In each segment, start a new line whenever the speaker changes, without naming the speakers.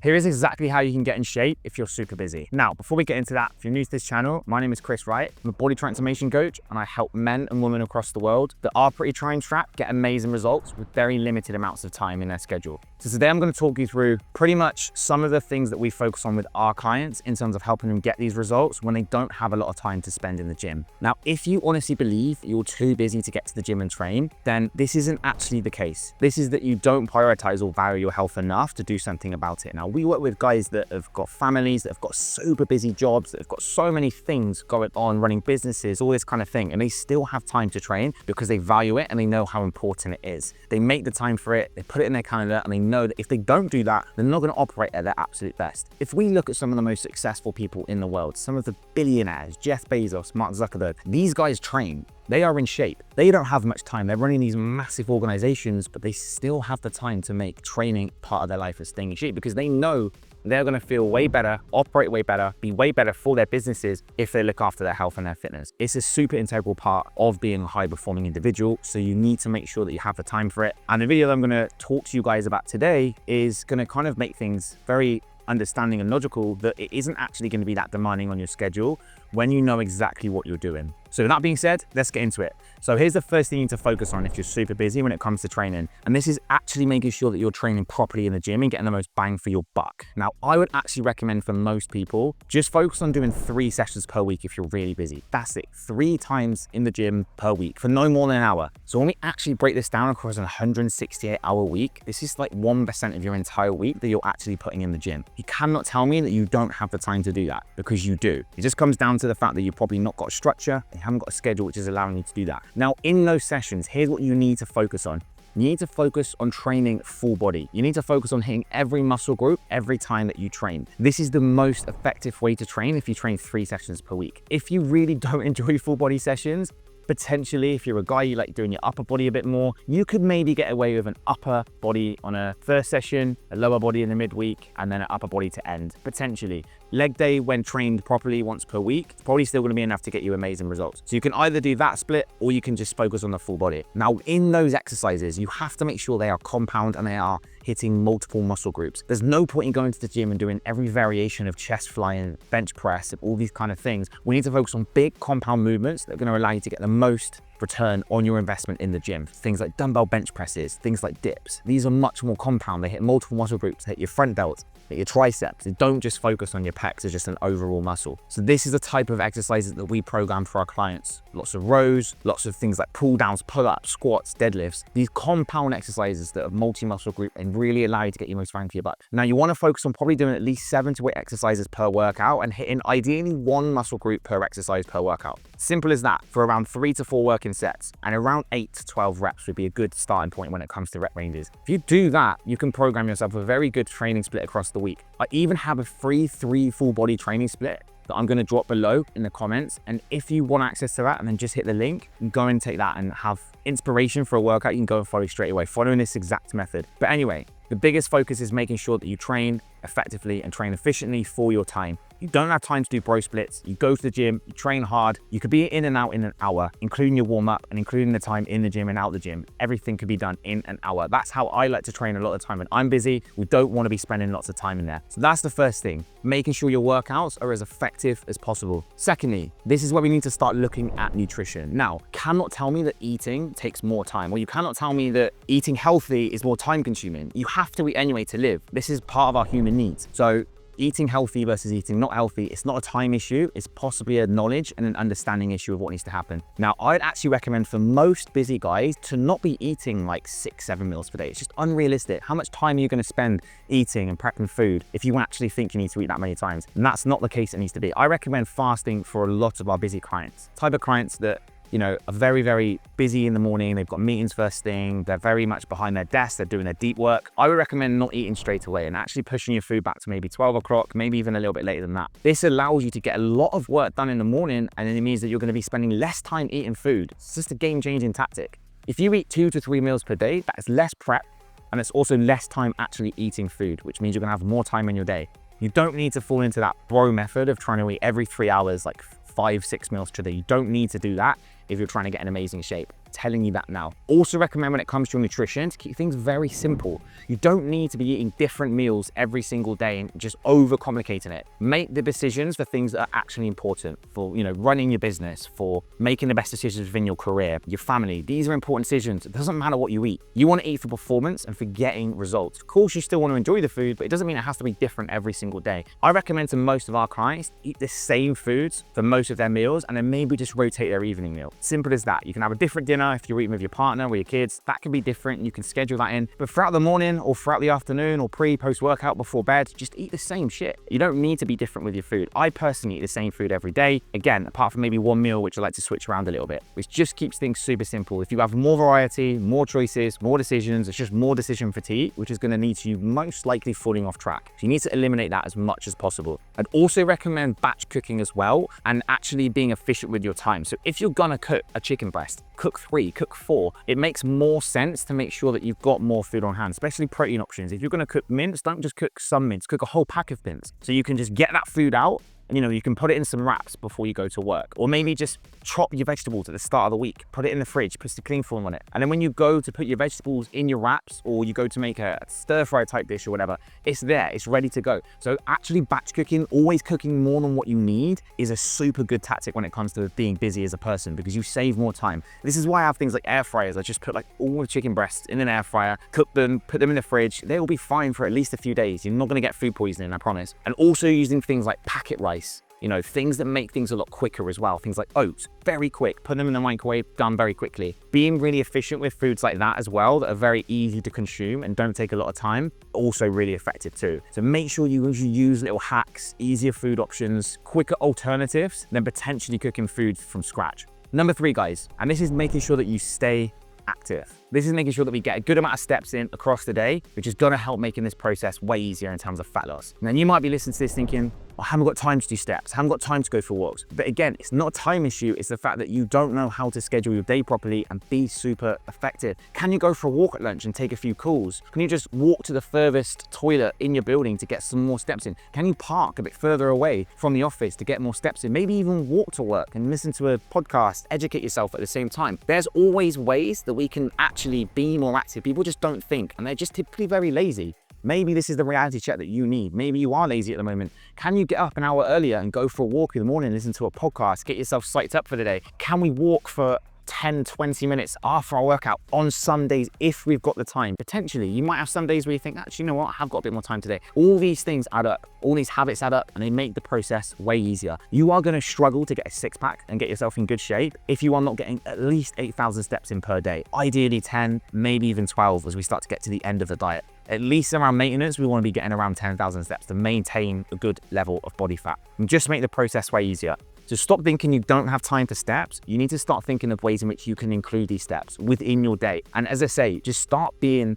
Here is exactly how you can get in shape if you're super busy. Now, before we get into that, if you're new to this channel, my name is Chris Wright. I'm a body transformation coach and I help men and women across the world that are pretty time-strapped get amazing results with very limited amounts of time in their schedule. So today I'm going to talk you through pretty much some of the things that we focus on with our clients in terms of helping them get these results when they don't have a lot of time to spend in the gym. Now, if you honestly believe you're too busy to get to the gym and train, then this isn't actually the case. This is that you don't prioritize or value your health enough to do something about it. Now, we work with guys that have got families, that have got super busy jobs, that have got so many things going on, running businesses, all this kind of thing, and they still have time to train because they value it and they know how important it is. They make the time for it, they put it in their calendar, and they know that if they don't do that, they're not going to operate at their absolute best. If we look at some of the most successful people in the world, some of the billionaires, Jeff Bezos, Mark Zuckerberg, these guys train. They are in shape. They don't have much time. They're running these massive organizations, but they still have the time to make training part of their life as staying in shape because they know they're going to feel way better, operate way better, be way better for their businesses if they look after their health and their fitness. It's a super integral part of being a high performing individual. So you need to make sure that you have the time for it. And the video that I'm going to talk to you guys about today is going to kind of make things very understanding and logical that it isn't actually going to be that demanding on your schedule when you know exactly what you're doing. So with that being said, let's get into it. So here's the first thing you need to focus on if you're super busy when it comes to training. And this is actually making sure that you're training properly in the gym and getting the most bang for your buck. Now, I would actually recommend for most people, just focus on doing 3 sessions per week if you're really busy. That's it, 3 times in the gym per week for no more than an hour. So when we actually break this down across an 168-hour week, this is like 1% of your entire week that you're actually putting in the gym. You cannot tell me that you don't have the time to do that, because you do. It just comes down to the fact that you've probably not got a structure, you haven't got a schedule which is allowing you to do that. Now, in those sessions, here's what you need to focus on. You need to focus on training full body. You need to focus on hitting every muscle group every time that you train. This is the most effective way to train if you train 3 sessions per week. If you really don't enjoy full body sessions, potentially, if you're a guy, you like doing your upper body a bit more, you could maybe get away with an upper body on a first session, a lower body in the midweek, and then an upper body to end, potentially. Leg day, when trained properly once per week, it's probably still going to be enough to get you amazing results. So you can either do that split or you can just focus on the full body. Now, in those exercises, you have to make sure they are compound and they are hitting multiple muscle groups. There's no point in going to the gym and doing every variation of chest flying, bench press, and all these kind of things. We need to focus on big compound movements that are going to allow you to get the most return on your investment in the gym. Things like dumbbell bench presses, things like dips. These are much more compound. They hit multiple muscle groups, they hit your front delts, hit your triceps. They don't just focus on your pecs as just an overall muscle. So this is the type of exercises that we program for our clients. Lots of rows, lots of things like pull downs, pull-ups, squats, deadlifts. These compound exercises that are multi-muscle group and really allow you to get your most bang for your buck. Now, you want to focus on probably doing at least 7 to 8 exercises per workout and hitting ideally 1 muscle group per exercise per workout. Simple as that, for around 3 to 4 working sets, and around 8 to 12 reps would be a good starting point when it comes to rep ranges. If you do that, you can program yourself a very good training split across the week. I even have a free 3 full body training split that I'm going to drop below in the comments. And if you want access to that, and then just hit the link and go and take that and have inspiration for a workout, you can go and follow straight away, following this exact method. But anyway, the biggest focus is making sure that you train effectively and train efficiently for your time. You don't have time to do bro splits. You go to the gym, you train hard. You could be in and out in an hour, including your warm up and including the time in the gym and out the gym. Everything could be done in an hour. That's how I like to train a lot of the time when I'm busy. We don't want to be spending lots of time in there. So that's the first thing, making sure your workouts are as effective as possible. Secondly, this is where we need to start looking at nutrition. Now, cannot tell me that eating takes more time, or you cannot tell me that eating healthy is more time consuming. You have to eat anyway to live. This is part of our human needs. So eating healthy versus eating not healthy, it's not a time issue, it's possibly a knowledge and an understanding issue of what needs to happen. Now, I'd actually recommend for most busy guys to not be eating like 6-7 meals per day. It's just unrealistic. How much time are you going to spend eating and prepping food if you actually think you need to eat that many times? And that's not the case it needs to be. I recommend fasting for a lot of our busy clients. Type of clients that, you know, are very, very busy in the morning. They've got meetings first thing. They're very much behind their desk. They're doing their deep work. I would recommend not eating straight away and actually pushing your food back to maybe 12 o'clock, maybe even a little bit later than that. This allows you to get a lot of work done in the morning, and it means that you're going to be spending less time eating food. It's just a game-changing tactic. If you eat 2 to 3 meals per day, that is less prep, and it's also less time actually eating food, which means you're going to have more time in your day. You don't need to fall into that bro method of trying to eat every 3 hours, like 5-6 meals per day. You don't need to do that if you're trying to get in amazing shape. telling you that now. Also recommend when it comes to your nutrition to keep things very simple. You don't need to be eating different meals every single day and just overcomplicating it. Make the decisions for things that are actually important for, running your business, for making the best decisions within your career, your family. These are important decisions. It doesn't matter what you eat. You want to eat for performance and for getting results. Of course, you still want to enjoy the food, but it doesn't mean it has to be different every single day. I recommend to most of our clients eat the same foods for most of their meals and then maybe just rotate their evening meal. Simple as that. You can have a different dinner if you're eating with your partner or your kids. That can be different. You can schedule that in. But throughout the morning or throughout the afternoon or post workout before bed, just eat the same shit. You don't need to be different with your food. I personally eat the same food every day. Again, apart from maybe one meal, which I like to switch around a little bit, which just keeps things super simple. If you have more variety, more choices, more decisions, it's just more decision fatigue, which is going to lead to you most likely falling off track. So you need to eliminate that as much as possible. I'd also recommend batch cooking as well and actually being efficient with your time. So if you're gonna cook a chicken breast, cook 3, cook 4. It makes more sense to make sure that you've got more food on hand, especially protein options. If you're gonna cook mince, don't just cook some mince, cook a whole pack of mince. So you can just get that food out and you can put it in some wraps before you go to work. Or maybe just chop your vegetables at the start of the week, put it in the fridge, put the cling film on it. And then when you go to put your vegetables in your wraps or you go to make a stir fry type dish or whatever, it's there, it's ready to go. So actually batch cooking, always cooking more than what you need is a super good tactic when it comes to being busy as a person because you save more time. This is why I have things like air fryers. I just put like all the chicken breasts in an air fryer, cook them, put them in the fridge. They will be fine for at least a few days. You're not gonna get food poisoning, I promise. And also using things like packet rice. Things that make things a lot quicker as well. Things like oats, very quick, put them in the microwave, done very quickly. Being really efficient with foods like that as well, that are very easy to consume and don't take a lot of time, also really effective too. So make sure you use little hacks, easier food options, quicker alternatives than potentially cooking food from scratch. Number 3, guys, and this is making sure that you stay active. This is making sure that we get a good amount of steps in across the day, which is going to help making this process way easier in terms of fat loss. And then you might be listening to this thinking, I haven't got time to do steps, I haven't got time to go for walks. But again, it's not a time issue, it's the fact that you don't know how to schedule your day properly and be super effective. Can you go for a walk at lunch and take a few calls? Can you just walk to the furthest toilet in your building to get some more steps in? Can you park a bit further away from the office to get more steps in? Maybe even walk to work and listen to a podcast, educate yourself at the same time. There's always ways that we can actually be more active. People just don't think, and they're just typically very lazy. Maybe this is the reality check that you need. Maybe you are lazy at the moment. Can you get up an hour earlier and go for a walk in the morning, listen to a podcast, get yourself psyched up for the day? Can we walk for 10, 20 minutes after our workout on some days if we've got the time? Potentially, you might have some days where you think, actually, you know what, I have got a bit more time today. All these things add up. All these habits add up and they make the process way easier. You are going to struggle to get a 6-pack and get yourself in good shape if you are not getting at least 8,000 steps in per day. Ideally 10, maybe even 12 as we start to get to the end of the diet. At least around maintenance, we want to be getting around 10,000 steps to maintain a good level of body fat and just make the process way easier. So stop thinking you don't have time for steps. You need to start thinking of ways in which you can include these steps within your day. And as I say, just start being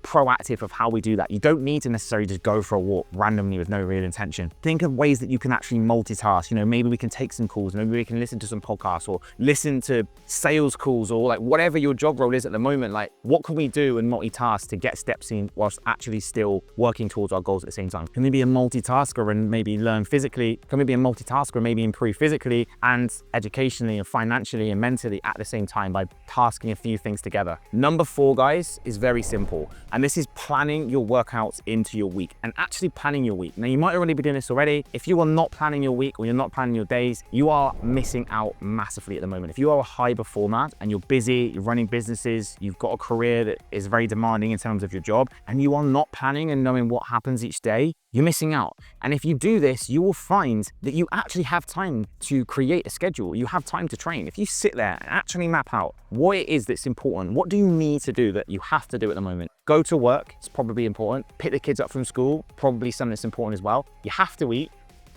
proactive of how we do that. You don't need to necessarily just go for a walk randomly with no real intention. Think of ways that you can actually multitask. Maybe we can take some calls, maybe we can listen to some podcasts or listen to sales calls or whatever your job role is at the moment. What can we do and multitask to get steps in whilst actually still working towards our goals at the same time? Can we be a multitasker and maybe learn physically? Can we be a multitasker and maybe improve physically and educationally and financially and mentally at the same time by tasking a few things together? Number 4, guys, is very simple. And this is planning your workouts into your week and actually planning your week. Now, you might already be doing this already. If you are not planning your week or you're not planning your days, you are missing out massively at the moment. If you are a high performer and you're busy, you're running businesses, you've got a career that is very demanding in terms of your job, and you are not planning and knowing what happens each day, you're missing out. And if you do this, you will find that you actually have time to create a schedule. You have time to train. If you sit there and actually map out what it is that's important, what do you need to do that you have to do at the moment? Go to work, it's probably important. Pick the kids up from school, probably something that's important as well. You have to eat.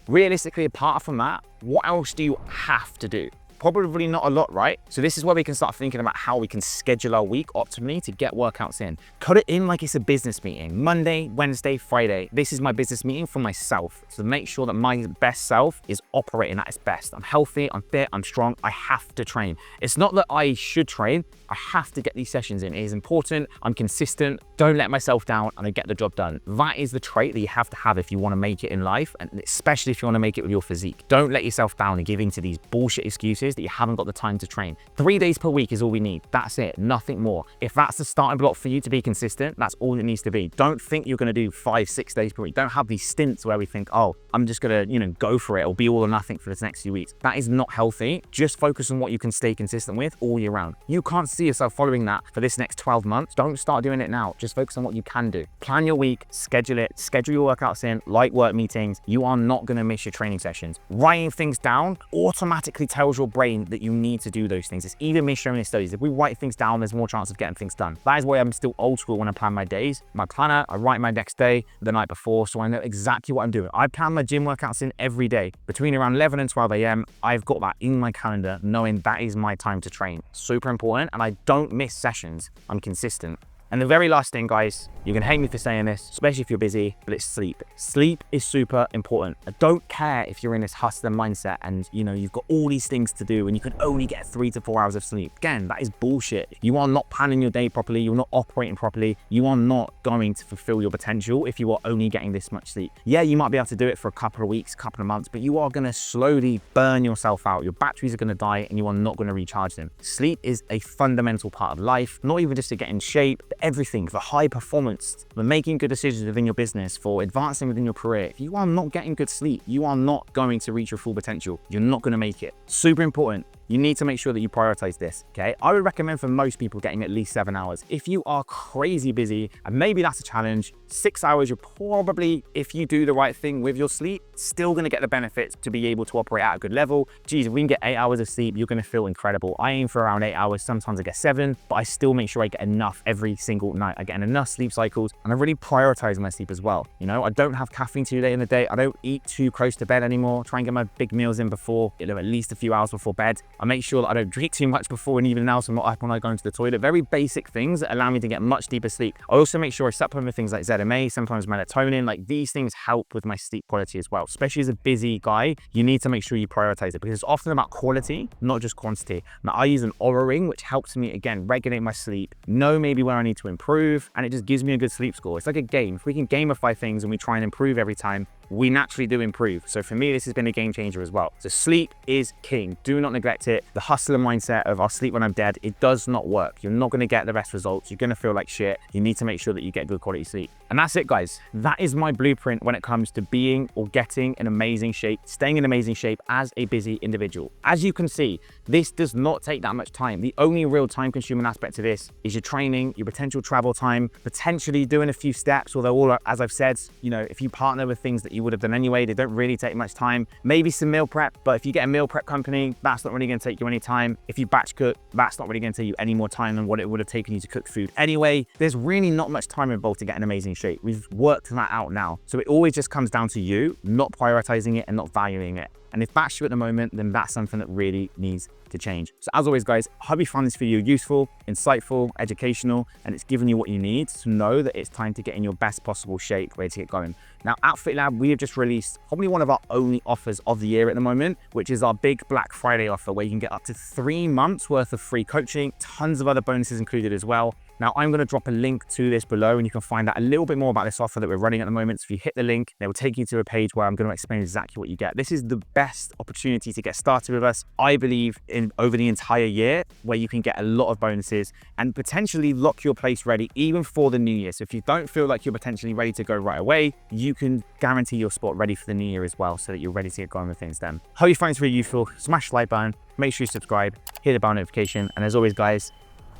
Realistically, apart from that, what else do you have to do? Probably not a lot, right? So this is where we can start thinking about how we can schedule our week optimally to get workouts in. Cut it in like it's a business meeting. Monday, Wednesday, Friday. This is my business meeting for myself. So make sure that my best self is operating at its best. I'm healthy, I'm fit, I'm strong. I have to train. It's not that I should train. I have to get these sessions in. It is important. I'm consistent. Don't let myself down and I get the job done. That is the trait that you have to have if you want to make it in life, and especially if you want to make it with your physique. Don't let yourself down and give in to these bullshit excuses excuses that you haven't got the time to train. 3 days per week is all we need. That's it, nothing more. If that's the starting block for you to be consistent, that's all it needs to be. Don't think you're gonna do 5-6 days per week. Don't have these stints where we think, oh, I'm just gonna, go for it or be all or nothing for the next few weeks. That is not healthy. Just focus on what you can stay consistent with all year round. You can't see yourself following that for this next 12 months. Don't start doing it now. Just focus on what you can do. Plan your week, schedule it, schedule your workouts in, like work meetings. You are not gonna miss your training sessions. Writing things down automatically tells your brain that you need to do those things. It's even me showing in studies. If we write things down, there's more chance of getting things done. That is why I'm still old school when I plan my days. My planner, I write my next day the night before, so I know exactly what I'm doing. I plan my gym workouts in every day. Between around 11 and 12 a.m., I've got that in my calendar, knowing that is my time to train. Super important, and I don't miss sessions. I'm consistent. And the very last thing, guys, you can hate me for saying this, especially if you're busy, but it's sleep. Sleep is super important. I don't care if you're in this hustler mindset and you've got all these things to do and you can only get 3 to 4 hours of sleep. Again, that is bullshit. You are not planning your day properly. You're not operating properly. You are not going to fulfill your potential if you are only getting this much sleep. Yeah, you might be able to do it for a couple of weeks, couple of months, but you are going to slowly burn yourself out. Your batteries are going to die and you are not going to recharge them. Sleep is a fundamental part of life, not even just to get in shape, everything, for high performance, for making good decisions within your business, for advancing within your career. If you are not getting good sleep, you are not going to reach your full potential. You're not going to make it. Super important. You need to make sure that you prioritize this, okay? I would recommend for most people getting at least 7 hours. If you are crazy busy, and maybe that's a challenge, 6 hours, you're probably, if you do the right thing with your sleep, still gonna get the benefits to be able to operate at a good level. Geez, if we can get 8 hours of sleep, you're gonna feel incredible. I aim for around 8 hours, sometimes I get 7, but I still make sure I get enough every single night. I get enough sleep cycles, and I really prioritize my sleep as well. I don't have caffeine too late in the day. I don't eat too close to bed anymore. Try and get my big meals in before, at least a few hours before bed. I make sure that I don't drink too much before and even now, so I'm not up when I go into the toilet. Very basic things that allow me to get much deeper sleep. I also make sure I supplement with things like ZMA, sometimes melatonin. Like, these things help with my sleep quality as well. Especially as a busy guy, you need to make sure you prioritize it because it's often about quality, not just quantity. Now, I use an Oura Ring, which helps me, again, regulate my sleep, know maybe where I need to improve, and it just gives me a good sleep score. It's like a game. If we can gamify things and we try and improve every time, we naturally do improve. So for me, this has been a game changer as well. So sleep is king. Do not neglect it. The hustler mindset of I'll sleep when I'm dead, it does not work. You're not going to get the best results. You're going to feel like shit. You need to make sure that you get good quality sleep. And that's it, guys. That is my blueprint when it comes to being or getting in amazing shape, staying in amazing shape as a busy individual. As you can see, this does not take that much time. The only real time consuming aspect to this is your training, your potential travel time, potentially doing a few steps, although all, as I've said, if you partner with things that you would have done anyway, they don't really take much time. Maybe some meal prep, but if you get a meal prep company, that's not really going to take you any time. If you batch cook, that's not really going to take you any more time than what it would have taken you to cook food anyway. There's really not much time involved to get in amazing shape. We've worked that out now. So it always just comes down to you not prioritizing it and not valuing it. And if that's you at the moment, then that's something that really needs to change. So as always, guys, I hope you found this video useful, insightful, educational, and it's given you what you need to know that it's time to get in your best possible shape, ready to get going. Now, at FitLab, we have just released probably one of our only offers of the year at the moment, which is our big Black Friday offer, where you can get up to 3 months worth of free coaching, tons of other bonuses included as well. Now, I'm going to drop a link to this below and you can find out a little bit more about this offer that we're running at the moment. So if you hit the link, it will take you to a page where I'm going to explain exactly what you get. This is the best opportunity to get started with us, I believe, in over the entire year, where you can get a lot of bonuses and potentially lock your place ready even for the new year. So if you don't feel like you're potentially ready to go right away, you can guarantee your spot ready for the new year as well, so that you're ready to get going with things then. Hope you find this really useful. Smash the like button, make sure you subscribe, hit the bell notification, and as always, guys,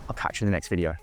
I'll catch you in the next video.